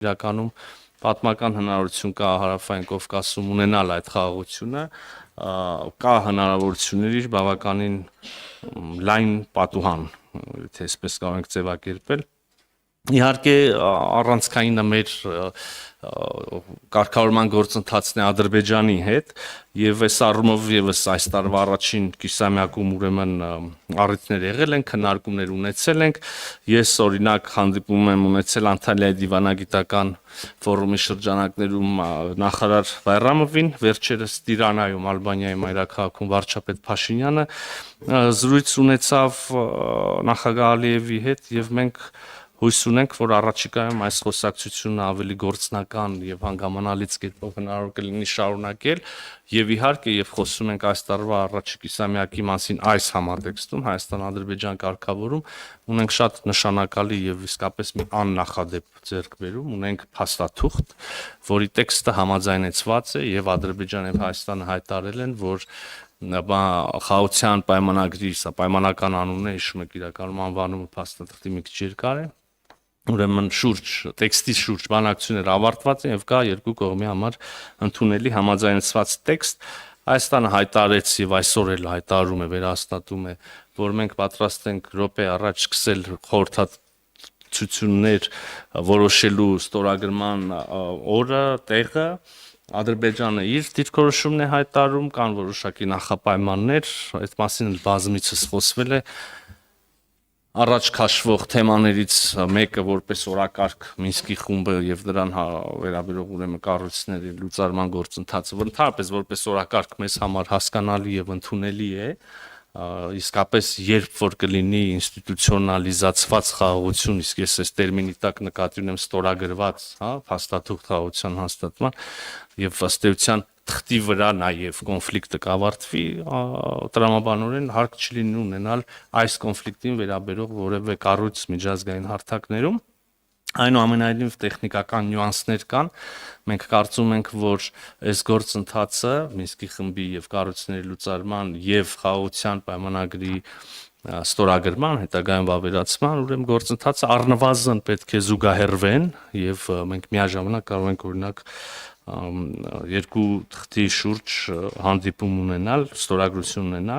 իրականում պատմական հնարավորություն կա հարավային Կովկասում ունենալ այդ խաղաղությունը, կա հնարավորություններ իր բավականին լայն պատուհան, եթե այսպես կարող ենք ձևակերպել։ Իհարկե առանցքայինը մեր կարգավորման գործընթացն է Ադրբեջանի հետ եւ այս առումով եւս այս տարվա առաջին կիսամյակում ուրեմն առիթներ եղել են, քննարկումներ ունեցել ենք։ Ես օրինակ հանդիպում եմ ունեցել Անտալիայի դիվանագիտական ֆորումի շրջանակներում նախարար Բայրամովին, վերջերս Տիրանայում Ալբանիայի մայրաքաղաքում վարչապետ Փաշինյանը զրույց ունեցավ նախագահ Ալիևի հետ եւ մենք հույս ունենք, որ առաջիկայում այս խոսակցությունը ավելի գործնական եւ հանգամանալից կերպով հնարավոր կլինի շարունակել եւ իհարկե եւ խոսում ենք այս տարվա առաջի կիսամյակի մասին այս համատեքստում Հայաստան-Ադրբեջան կարգավորում ունենք շատ նշանակալի եւ իսկապես մի աննախադեպ ձեռքբերում, ունենք փաստաթուղթ, որի տեքստը համաձայնեցված է եւ Ադրբեջանը եւ Հայաստանը հայտարարել են, որ խաղաղության պայմանագրի, սա պայմանական անունն է, հիշում եք իրականում անվանումը փաստաթղթի մի քիչ երկար է։ Ուրեմն տեքստի շուրջ բանակցություններ ավարտված են եւ կա երկու կողմի համար ընդունելի համաձայնեցված տեքստ։ Հայաստանը հայտարարեց եւ այսօր էլ հայտարարում է, վերահաստատում է, որ մենք պատրաստ ենք րոպե առաջ սկսել խորհրդացություններ որոշելու ստորագրման օրը, տեղը։ Ադրբեջանը իր դիրքորոշումն է հայտարարում, կան որոշակի նախապայմաններ, այդ մասին բազմիցս խոսվել է։ Առաջ քաշվող թեմաներից մեկը որպես օրակարգ Մինսկի խումբը եւ դրան վերաբերող ուրեմն կառույցների լուծարման գործընթացը, որ ընդհանրապես որպես օրակարգ մեզ համար հասկանալի եւ ընդունելի է, իսկապես երբ որ կլինի ինստիտուցիոնալիզացված խաղաղություն, իսկ ես այս տերմինի տակ նկատի ունեմ ստորագրված, փաստաթուղթ խաղաղության հաստատման եւ ըստ էության թղթի վրա նաեւ կոնֆլիկտը կավարտվի, տրամաբանորեն հարկ չլինի ունենալ այս կոնֆլիկտին վերաբերող որևէ կառույց միջազգային հարթակներում։ Այնուամենայնիվ տեխնիկական նյուանսներ կան։ Մենք կարծում ենք, որ այս գործընթացը Մինսկի խմբի եւ կառույցների լուծարման եւ խաղաղության պայմանագրի ստորագրման, հետագայում վավերացման, ուրեմն գործընթացը առնվազն պետք է զուգահեռվեն եւ մենք միաժամանակ կարող ենք օրինակ երկու թղթի շուրջ հանդիպում ունենալ, ստորագրություն ունենալ